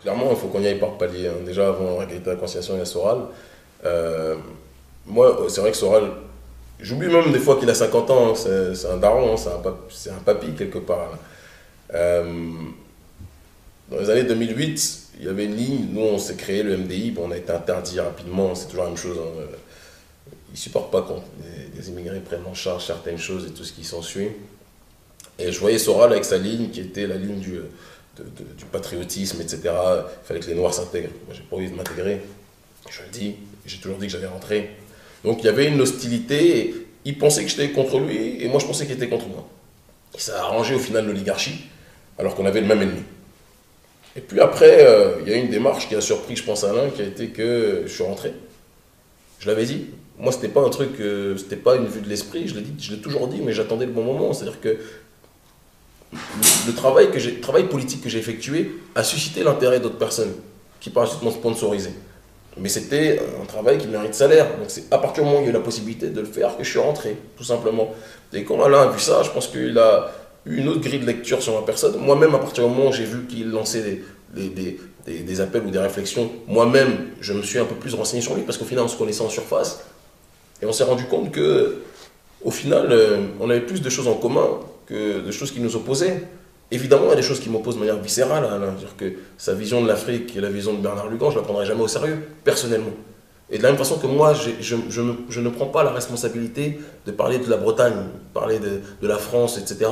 Clairement, il faut qu'on y aille par palier, hein. Déjà, avant la qualité de la conciliation, il y a Soral. Euh, Moi, c'est vrai que Soral, j'oublie même des fois qu'il a 50 ans, hein. C'est un daron, hein. C'est un papy quelque part, là. Euh, Dans les années 2008, il y avait une ligne, nous on s'est créé le MDI, bon, on a été interdit rapidement, c'est toujours la même chose, hein. Ils ne supportent pas quand les immigrés prennent en charge certaines choses et tout ce qui s'ensuit. Et je voyais Soral avec sa ligne qui était la ligne du patriotisme, etc. Il fallait que les Noirs s'intègrent. Moi, j'ai pas envie de m'intégrer. Je le dis, j'ai toujours dit que j'allais rentrer. Donc il y avait une hostilité. Et il pensait que j'étais contre lui et moi je pensais qu'il était contre moi. Et ça a arrangé au final l'oligarchie, alors qu'on avait le même ennemi. Et puis après, il y a une démarche qui a surpris, je pense, Alain, qui a été que je suis rentré. Je l'avais dit. Moi, c'était pas un truc, c'était pas une vue de l'esprit. Je l'ai toujours dit, mais j'attendais le bon moment. C'est-à-dire que le travail politique que j'ai effectué a suscité l'intérêt d'autres personnes qui par la suite m'ont sponsorisé. Mais c'était un travail qui mérite salaire. Donc c'est à partir du moment où il y a eu la possibilité de le faire que je suis rentré, tout simplement. Et quand Alain a vu ça, je pense qu'il a eu une autre grille de lecture sur ma personne. Moi-même, à partir du moment où j'ai vu qu'il lançait des appels ou des réflexions, moi-même, je me suis un peu plus renseigné sur lui parce qu'au final, on se connaissait en surface. Et on s'est rendu compte que, au final, on avait plus de choses en commun que de choses qui nous opposaient. Évidemment, il y a des choses qui m'opposent de manière viscérale, hein. C'est-à-dire que sa vision de l'Afrique et la vision de Bernard Lugan, je ne la prendrai jamais au sérieux, personnellement. Et de la même façon que moi, je ne prends pas la responsabilité de parler de la Bretagne, parler de la France, etc.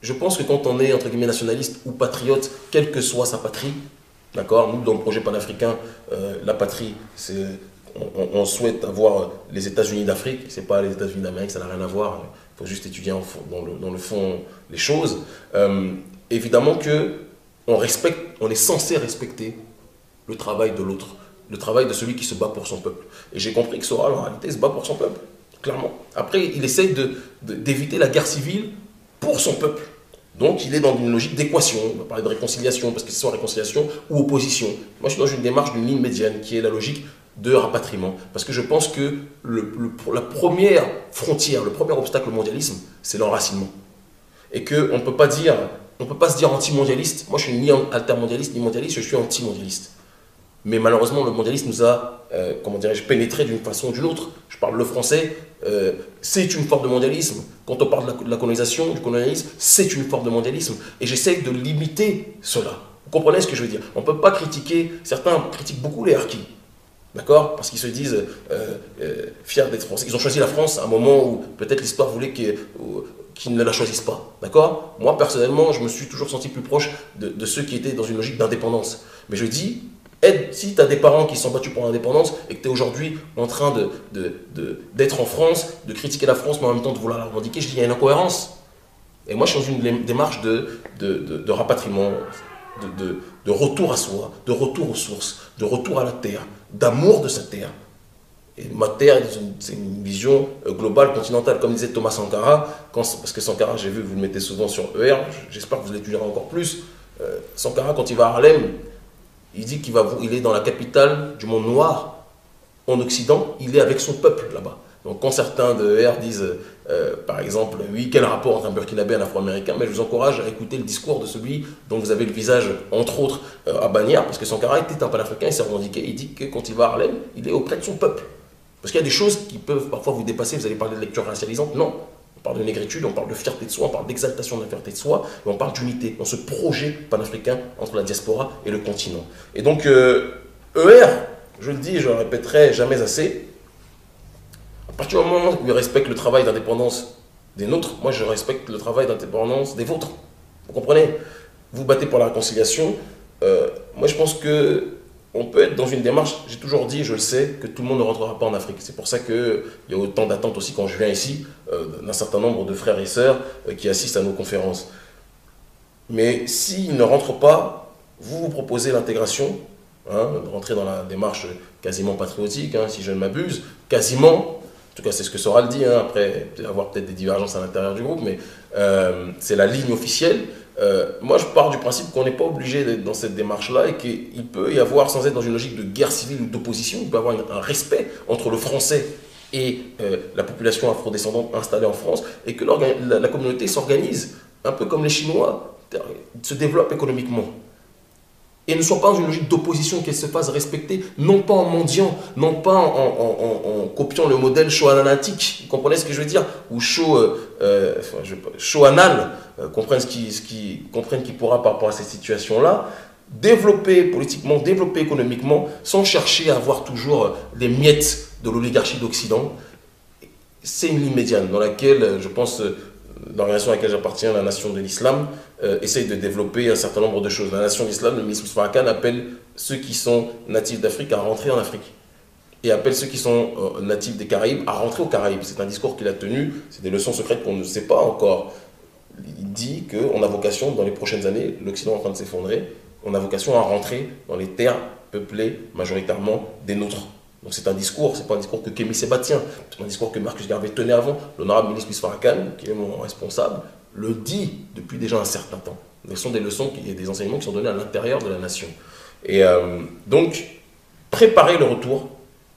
Je pense que quand on est, entre guillemets, nationaliste ou patriote, quelle que soit sa patrie, d'accord, nous, dans le projet panafricain, la patrie, c'est on souhaite avoir les États-Unis d'Afrique, c'est pas les États-Unis d'Amérique, ça n'a rien à voir. Il faut juste étudier dans le fond les choses. Évidemment que on est censé respecter le travail de l'autre, le travail de celui qui se bat pour son peuple. Et j'ai compris que Soral, en réalité, se bat pour son peuple, clairement. Après, il essaye d'éviter la guerre civile pour son peuple. Donc, il est dans une logique d'équation. On va parler de réconciliation, parce que c'est soit réconciliation ou opposition. Moi, je suis dans une démarche d'une ligne médiane, qui est la logique de rapatriement. Parce que je pense que la première frontière, le premier obstacle au mondialisme, c'est l'enracinement. Et qu'on ne peut pas dire, on peut pas se dire anti-mondialiste. Moi, je suis ni altermondialiste ni mondialiste, je suis anti-mondialiste. Mais malheureusement, le mondialisme nous a, comment dirais-je, pénétré d'une façon ou d'une autre. Je parle le français, c'est une forme de mondialisme. Quand on parle de la colonisation, du colonialisme, c'est une forme de mondialisme. Et j'essaye de limiter cela. Vous comprenez ce que je veux dire? On ne peut pas critiquer, certains critiquent beaucoup les harkis. D'accord? Parce qu'ils se disent fiers d'être français. Ils ont choisi la France à un moment où peut-être l'histoire voulait qu'ils ne la choisissent pas. D'accord? Moi, personnellement, je me suis toujours senti plus proche de ceux qui étaient dans une logique d'indépendance. Mais je dis, si tu as des parents qui se sont battus pour l'indépendance et que tu es aujourd'hui en train d'être en France, de critiquer la France, mais en même temps de vouloir la revendiquer, je dis, il y a une incohérence. Et moi, je suis dans une démarche de rapatriement, de retour à soi, de retour aux sources, de retour à la terre, d'amour de sa terre. Et ma terre, c'est une vision globale, continentale, comme disait Thomas Sankara, parce que Sankara, j'ai vu, vous le mettez souvent sur ER, j'espère que vous l'étudierez encore plus. Sankara, quand il va à Harlem, il dit qu'il est dans la capitale du monde noir, en Occident, il est avec son peuple là-bas. Donc quand certains de ER disent, par exemple, oui, quel rapport entre un Burkinabé et un Afro-Américain, mais je vous encourage à écouter le discours de celui dont vous avez le visage, entre autres, à bannir, parce que Sankara était un panafricain, il s'est revendiqué, il dit que quand il va à Harlem, il est auprès de son peuple. Parce qu'il y a des choses qui peuvent parfois vous dépasser, vous allez parler de lecture racialisante, non. On parle de négritude, on parle de fierté de soi, on parle d'exaltation de la fierté de soi, et on parle d'unité, dans ce projet panafricain entre la diaspora et le continent. Et donc, ER, je le dis, je le répéterai jamais assez, à partir du moment où il respecte le travail d'indépendance des nôtres, moi je respecte le travail d'indépendance des vôtres. Vous comprenez? Vous battez pour la réconciliation. Moi je pense que on peut être dans une démarche, j'ai toujours dit, je le sais, que tout le monde ne rentrera pas en Afrique. C'est pour ça qu'il y a autant d'attentes aussi quand je viens ici, d'un certain nombre de frères et sœurs qui assistent à nos conférences. Mais s'ils ne rentrent pas, vous proposez l'intégration, hein, de rentrer dans la démarche quasiment patriotique, hein, si je ne m'abuse, quasiment. En tout cas, c'est ce que Soral dit, hein, après avoir peut-être des divergences à l'intérieur du groupe, mais c'est la ligne officielle. Moi, je pars du principe qu'on n'est pas obligé d'être dans cette démarche-là et qu'il peut y avoir, sans être dans une logique de guerre civile ou d'opposition, il peut y avoir un respect entre le français et la population afrodescendante installée en France et que la communauté s'organise, un peu comme les Chinois, se développe économiquement. et ne soit pas dans une logique d'opposition, qu'elle se fasse respecter, non pas en mendiant, non pas en copiant le modèle shoah-anatique, vous comprenez ce que je veux dire, ou shoah-anal, comprennent ce qui pourra par rapport à cette situation-là, développer politiquement, développer économiquement, sans chercher à avoir toujours des miettes de l'oligarchie d'Occident. C'est une ligne médiane dans laquelle, je pense, l'organisation à laquelle j'appartiens, la nation de l'islam, essaye de développer un certain nombre de choses. La nation de l'islam, le ministre Farrakhan appelle ceux qui sont natifs d'Afrique à rentrer en Afrique. Et appelle ceux qui sont natifs des Caraïbes à rentrer aux Caraïbes. C'est un discours qu'il a tenu, c'est des leçons secrètes qu'on ne sait pas encore. Il dit qu'on a vocation, dans les prochaines années, l'Occident est en train de s'effondrer, on a vocation à rentrer dans les terres peuplées majoritairement des nôtres. Donc c'est un discours, c'est pas un discours que Kémy Séba tient, c'est un discours que Marcus Garvey tenait avant. L'honorable ministre Farrakhan, qui est mon responsable, le dit depuis déjà un certain temps. Ce sont des leçons et des enseignements qui sont donnés à l'intérieur de la nation. Et donc, préparer le retour,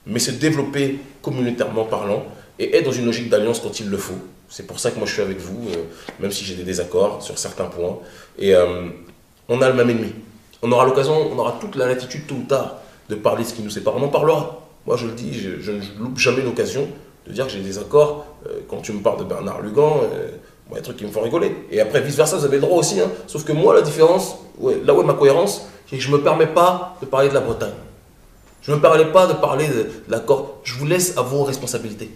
mais se développer communautairement parlant et être dans une logique d'alliance quand il le faut. C'est pour ça que moi je suis avec vous, même si j'ai des désaccords sur certains points. Et on a le même ennemi. On aura l'occasion, on aura toute la latitude tôt ou tard de parler de ce qui nous sépare. On en parlera. Moi je le dis, je ne loupe jamais l'occasion de dire que j'ai des accords. Quand tu me parles de Bernard Lugan, il y a des trucs qui me font rigoler. Et après vice versa, vous avez le droit aussi. Hein. Sauf que moi la différence, là où est ma cohérence, c'est que je ne me permets pas de parler de la Bretagne. Je ne me permets pas de parler de l'accord. Je vous laisse à vos responsabilités.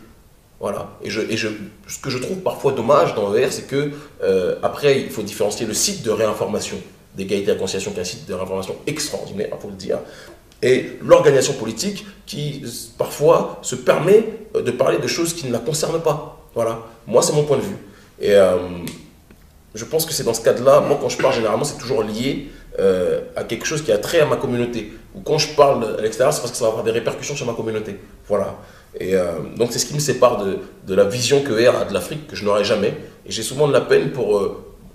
Voilà. Et ce que je trouve parfois dommage dans ER, c'est que après, il faut différencier le site de réinformation d'égalité et de réconciliation, qui est un site de réinformation extraordinaire, il faut le dire, et l'organisation politique qui parfois se permet de parler de choses qui ne la concernent pas. Voilà. Moi, c'est mon point de vue. Et je pense que c'est dans ce cadre-là, moi quand je parle généralement, c'est toujours lié à quelque chose qui a trait à ma communauté. Ou quand je parle à l'extérieur, c'est parce que ça va avoir des répercussions sur ma communauté. Voilà. Et donc c'est ce qui me sépare de la vision que ER a de l'Afrique, que je n'aurai jamais. Et j'ai souvent de la peine pour...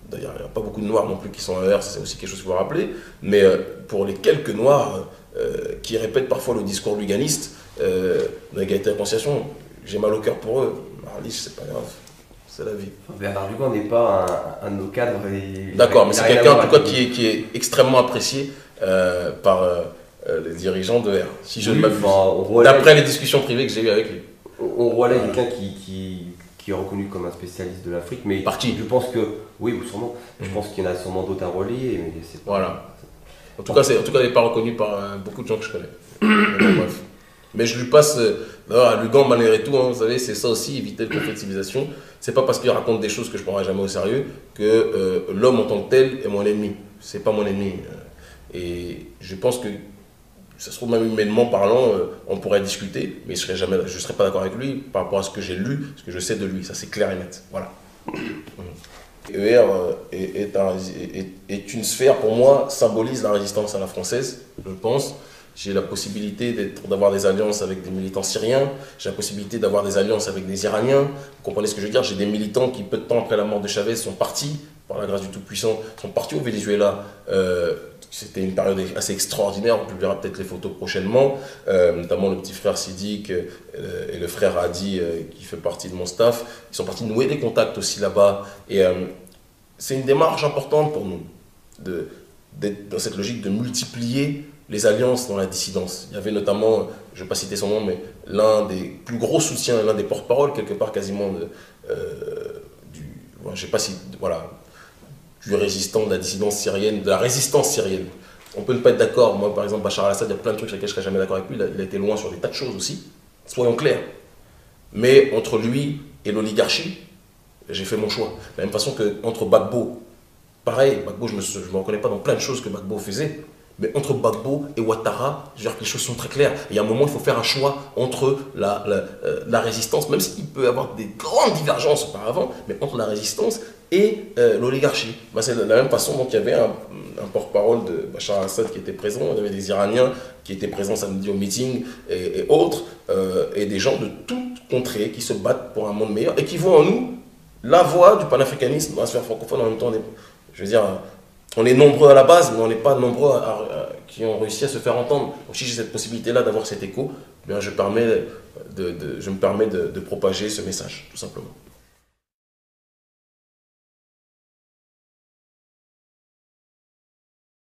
D'ailleurs, il n'y a pas beaucoup de Noirs non plus qui sont à ER, c'est aussi quelque chose qu'il faut rappeler. Mais pour les quelques Noirs qui répètent parfois le discours luganiste de l'égalité et de la réconciliation, j'ai mal au cœur pour eux. Marlis, c'est pas grave. C'est la vie. Bernard Lugan n'est pas un de nos cadres. D'accord, mais c'est quelqu'un en tout cas qui est extrêmement apprécié par les dirigeants de R. Si je ne m'abuse. D'après les discussions privées que j'ai eues avec lui. On relaie quelqu'un qui est reconnu comme un spécialiste de l'Afrique, mais je pense que, oui, sûrement, je pense qu'il y en a sûrement d'autres à relier. Mais voilà. En tout cas, il n'est pas reconnu par beaucoup de gens que je connais. Bon, bref. Mais je lui passe, à Lugan malgré tout, hein, vous savez, c'est ça aussi, éviter le conflit de civilisation. C'est pas parce qu'il raconte des choses que je ne prendrai jamais au sérieux que l'homme en tant que tel est mon ennemi. C'est pas mon ennemi. Et je pense que, ça se trouve même humainement parlant, on pourrait discuter, mais je ne serais pas d'accord avec lui par rapport à ce que j'ai lu, ce que je sais de lui. Ça, c'est clair et net. Voilà. ER est une sphère, pour moi, symbolise la résistance à la française, je pense. J'ai la possibilité d'avoir des alliances avec des militants syriens, j'ai la possibilité d'avoir des alliances avec des Iraniens. Vous comprenez ce que je veux dire? J'ai des militants qui, peu de temps après la mort de Chavez, sont partis, par la grâce du Tout-Puissant, sont partis au Venezuela. C'était une période assez extraordinaire, on publiera peut-être les photos prochainement, notamment le petit frère Sidik et le frère Hadi qui fait partie de mon staff. Ils sont partis nouer des contacts aussi là-bas. Et c'est une démarche importante pour nous, d'être dans cette logique de multiplier les alliances dans la dissidence. Il y avait notamment, je ne vais pas citer son nom, mais l'un des plus gros soutiens, l'un des porte-parole quelque part quasiment je sais pas si, voilà, du résistant de la dissidence syrienne, de la résistance syrienne. On peut ne pas être d'accord. Moi, par exemple, Bachar al-Assad, il y a plein de trucs sur lesquels je ne serais jamais d'accord avec lui. Il a été loin sur des tas de choses aussi. Soyons clairs. Mais entre lui et l'oligarchie, j'ai fait mon choix. De la même façon qu'entre Gbagbo, pareil, Gbagbo, je ne me reconnais pas dans plein de choses que Gbagbo faisait. Mais entre Gbagbo et Ouattara, je veux dire que les choses sont très claires. Et il y a un moment, il faut faire un choix entre la résistance, même s'il peut y avoir des grandes divergences auparavant, mais entre la résistance et l'oligarchie. C'est de la même façon, donc il y avait un porte-parole de Bachar al-Assad qui était présent, il y avait des Iraniens qui étaient présents samedi au meeting et autres, et des gens de toutes contrées qui se battent pour un monde meilleur et qui voient en nous la voie du panafricanisme dans la sphère francophone. En même temps, je veux dire, on est nombreux à la base, mais on n'est pas nombreux qui ont réussi à se faire entendre. Donc si j'ai cette possibilité-là d'avoir cet écho, eh bien, je me permets de propager ce message, tout simplement.